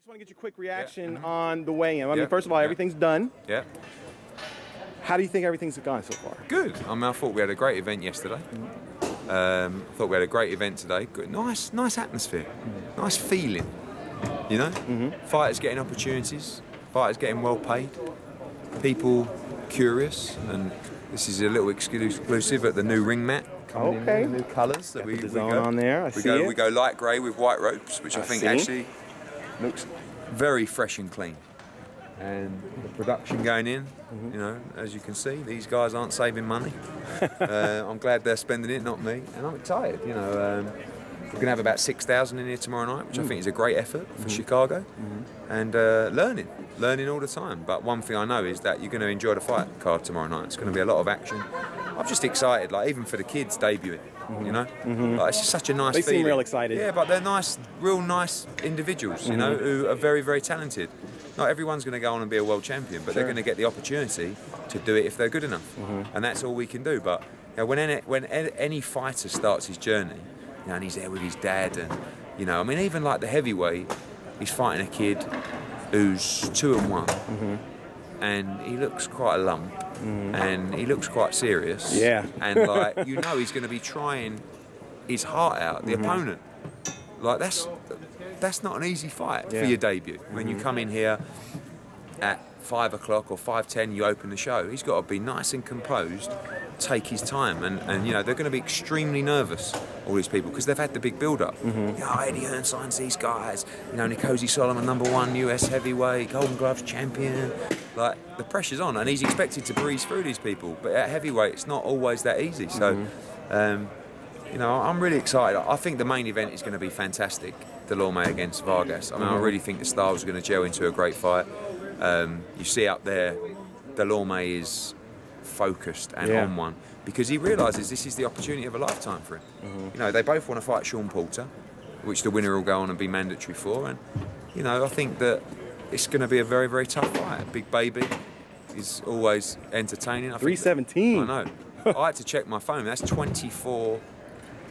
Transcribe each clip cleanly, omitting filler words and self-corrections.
want to get your quick reaction on the weigh-in. I mean, first of all, everything's done. Yeah. How do you think everything's gone so far? Good. I mean, I thought we had a great event yesterday. I thought we had a great event today. Good, nice atmosphere, nice feeling. You know, fighters getting opportunities, fighters getting well paid, people curious, and this is a little exclusive at the new ring mat. Coming in new colours that we go on there. We go light grey with white ropes, which I think actually looks very fresh and clean. And the production going in, you know, as you can see, these guys aren't saving money. I'm glad they're spending it, not me, and I'm excited. You know, we're going to have about 6,000 in here tomorrow night, which I think is a great effort for Chicago, and learning all the time. But one thing I know is that you're going to enjoy the fight card tomorrow night. It's going to be a lot of action. I'm just excited, like even for the kids debuting, you know, like, it's just such a nice feeling. They seem real excited. Yeah, but they're nice, real nice individuals, you know, who are very, very talented. Not everyone's going to go on and be a world champion, but they're going to get the opportunity to do it if they're good enough, and that's all we can do. But you know, when any fighter starts his journey, you know, and he's there with his dad, and you know, I mean, even like the heavyweight, he's fighting a kid who's 2-1, and he looks quite a lump. And he looks quite serious. Yeah. And like, you know, he's going to be trying his heart out. The opponent, like that's not an easy fight for your debut. When you come in here at 5 o'clock or 5:10, you open the show. He's got to be nice and composed, take his time, and you know they're going to be extremely nervous, all these people, because they've had the big build-up. You know, Eddie Hearn signs these guys. You know, Nikosi Solomon, #1 US heavyweight, Golden Gloves champion. Like, the pressure's on, and he's expected to breeze through these people. But at heavyweight, it's not always that easy. So, you know, I'm really excited. I think the main event is going to be fantastic. Dulorme against Vargas. I mean, I really think the styles are going to gel into a great fight. You see up there, Dulorme is focused and on one, because he realises this is the opportunity of a lifetime for him. You know, they both want to fight Sean Porter, which the winner will go on and be mandatory for. And, you know, I think that it's going to be a very, very tough fight. Big Baby is always entertaining. 317. I know. I had to check my phone. That's 24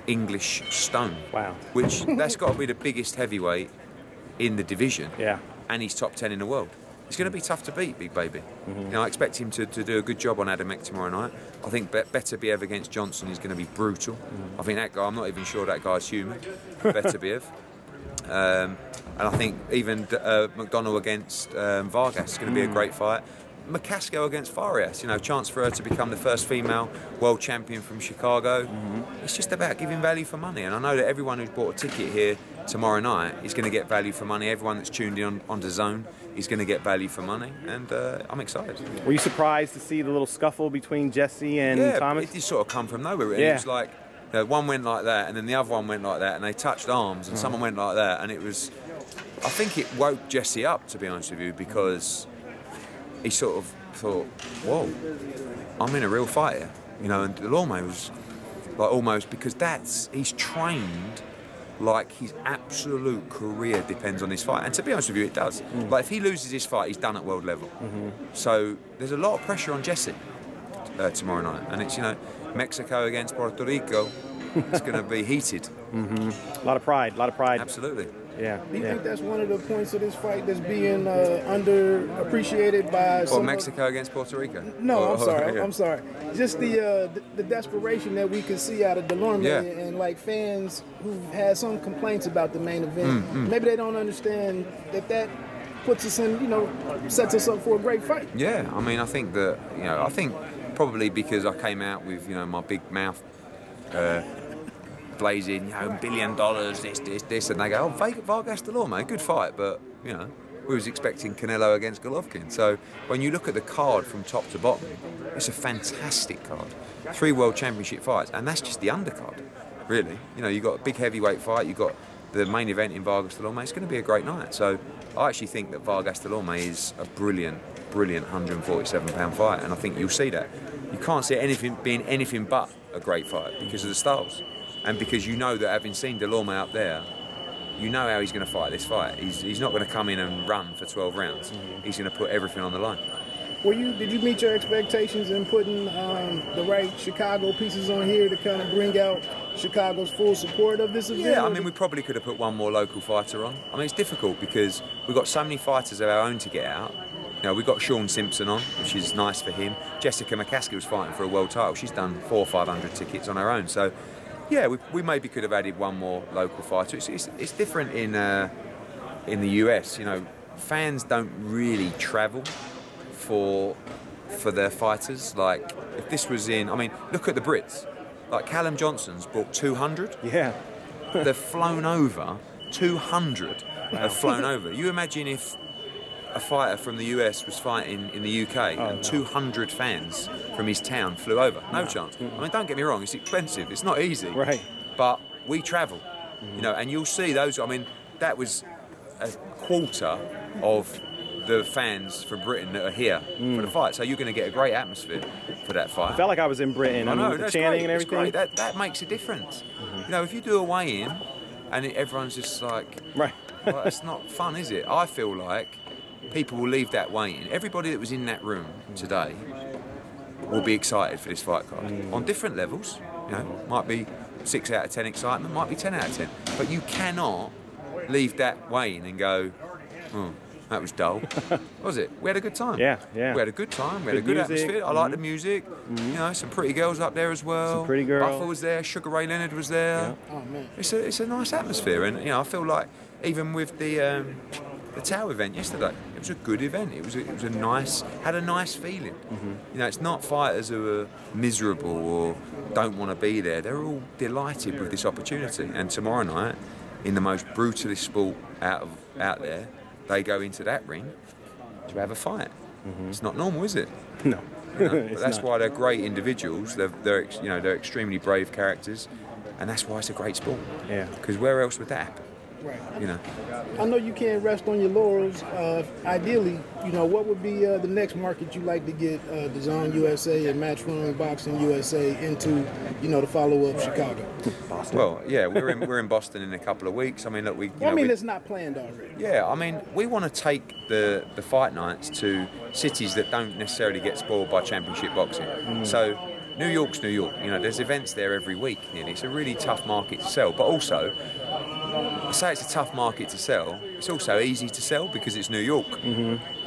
English stone. Wow. Which, that's got to be the biggest heavyweight in the division. Yeah. And he's top 10 in the world. It's going to be tough to beat, Big Baby. You know, I expect him to do a good job on Adamek tomorrow night. I think Beterbiev against Johnson is going to be brutal. I think that guy, I'm not even sure that guy's human, Beterbiev. And I think even McDonnell against Vargas is going to be a great fight. McCaskill against Farias, you know, chance for her to become the first female world champion from Chicago. It's just about giving value for money, and I know that everyone who's bought a ticket here tomorrow night is going to get value for money. Everyone that's tuned in on DAZN is going to get value for money, and I'm excited. Were you surprised to see the little scuffle between Jessie and Thomas? It just sort of come from nowhere. Really. It was like, you know, one went like that, and then the other one went like that, and they touched arms, and someone went like that, and it was, I think it woke Jessie up, to be honest with you, because he sort of thought, whoa, I'm in a real fight here, you know. And Dulorme was like, almost, because he's trained like his absolute career depends on this fight, and to be honest with you, it does. Like, if he loses this fight, he's done at world level. So there's a lot of pressure on Jessie tomorrow night, and it's, you know, Mexico against Puerto Rico. It's going to be heated. A lot of pride, Absolutely. Yeah. Do you think that's one of the points of this fight that's being underappreciated by some? Mexico against Puerto Rico? No, I'm sorry. I'm sorry. Just the desperation that we could see out of Dulorme, and like fans who've had some complaints about the main event. Maybe they don't understand that puts us in, you know, sets us up for a great fight. Yeah, I mean, I think that, you know, I think probably because I came out with, you know, my big mouth blazing, you know, $1 billion, this, and they go, oh, Vargas Dulorme, good fight, but, you know, we was expecting Canelo against Golovkin. So when you look at the card from top to bottom, it's a fantastic card. 3 world championship fights, and that's just the undercard, really. You know, you've got a big heavyweight fight, you've got the main event in Vargas Dulorme. It's going to be a great night. So I actually think that Vargas Dulorme is a brilliant 147-pound fight, and I think you'll see that. You can't see anything being anything but a great fight because of the styles. And because you know that, having seen Dulorme up there, you know how he's going to fight this fight. He's not going to come in and run for 12 rounds. He's going to put everything on the line. Did you meet your expectations in putting the right Chicago pieces on here to kind of bring out Chicago's full support of this event? Yeah, I mean, we probably could have put one more local fighter on. I mean, it's difficult because we've got so many fighters of our own to get out. You know, we've got Sean Simpson on, which is nice for him. Jessica McCaskey was fighting for a world title. She's done 400 or 500 tickets on her own. So, yeah, we maybe could have added one more local fighter. It's different in the US. You know, fans don't really travel for their fighters. Like, if this was in, I mean, look at the Brits. Like, Callum Johnson's brought 200. Yeah. They've flown over, 200 have flown over. You imagine if a fighter from the US was fighting in the UK and 200 fans from his town flew over. No chance. I mean, don't get me wrong, it's expensive, it's not easy. Right. But we travel, you know, and you'll see those, I mean, that was a quarter of the fans from Britain that are here for the fight. So you're going to get a great atmosphere for that fight. I felt like I was in Britain. I know, with the that's chanting great. and everything. That's great. That makes a difference. You know, if you do a weigh-in and everyone's just like, right. Well, that's not fun, is it? I feel like people will leave that weigh-in. Everybody that was in that room today will be excited for this fight card on different levels. You know, might be 6 out of 10 excitement, might be 10 out of 10. But you cannot leave that weigh-in and go, oh, that was dull. What was it? We had a good time. Yeah, yeah. We had a good time. We had a good atmosphere. I like the music. You know, some pretty girls up there as well. Some pretty girls. Buffer was there. Sugar Ray Leonard was there. Yeah. Oh man, It's a nice atmosphere, and you know, I feel like even with the Tower event yesterday, it was a good event. It was a nice, had a nice feeling. You know, it's not fighters who are miserable or don't want to be there. They're all delighted with this opportunity. And tomorrow night, in the most brutalist sport out there, they go into that ring to have a fight. It's not normal, is it? No. You know? But that's why they're great individuals. They're extremely brave characters, and that's why it's a great sport. Yeah. Because where else would that happen? right. You know. I know you can't rest on your laurels. Ideally, you know, what would be the next market you like to get DAZN USA and Matchroom Boxing USA into, you know, to follow up Chicago? Boston. Well, yeah, we're in Boston in a couple of weeks. I mean, look, it's not planned already. Yeah, I mean, we want to take the fight nights to cities that don't necessarily get spoiled by championship boxing. So New York's New York. You know, there's events there every week nearly. It's a really tough market to sell, but also, I say it's a tough market to sell, it's also easy to sell because it's New York.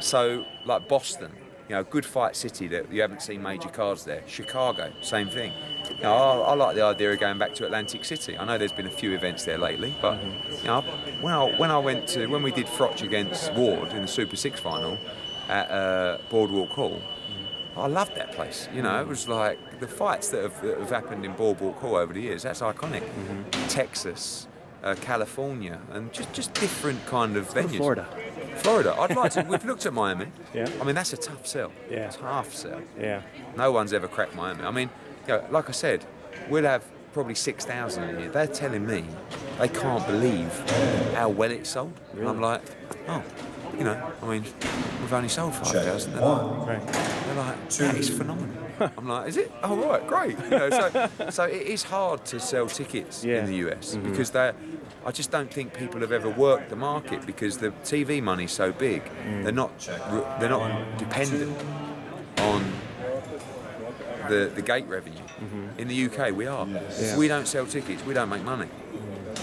So, like Boston, you know, good fight city that you haven't seen major cards there. Chicago, same thing. You know, I like the idea of going back to Atlantic City. I know there's been a few events there lately, but you know, when we did Froch against Ward in the Super 6 final at Boardwalk Hall, I loved that place. You know, it was like the fights that have happened in Boardwalk Hall over the years. That's iconic. Texas, California, and just different kind of venues. Florida. I'd like to. We've looked at Miami. Yeah. I mean, that's a tough sell. Yeah. Tough sell. Yeah. No one's ever cracked Miami. I mean, you know, like I said, we'll have probably 6,000 in here. They're telling me they can't believe how well it sold. Really? And I'm like, oh, you know, I mean, we've only sold 5,000. Right. They're like, that is phenomenal. I'm like, is it? Oh, right, great. You know, so it is hard to sell tickets in the US because I just don't think people have ever worked the market because the TV money's so big. They're not dependent on the gate revenue. In the UK, we are. If we don't sell tickets, we don't make money.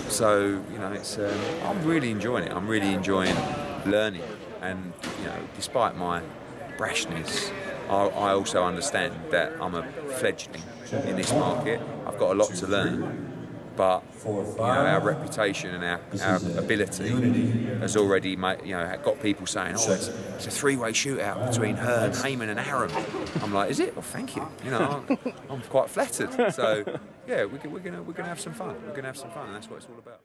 So, you know, it's I'm really enjoying it. I'm really enjoying learning, and you know, despite my brashness, I also understand that I'm a fledgling in this market. I've got a lot to learn, but you know, our reputation and our ability has already got people saying, oh, it's a three-way shootout between Hearn, Heyman and Aaron. I'm like, is it? Well, thank you. You know, I'm quite flattered. So yeah, we're gonna have some fun. We're gonna have some fun, and that's what it's all about.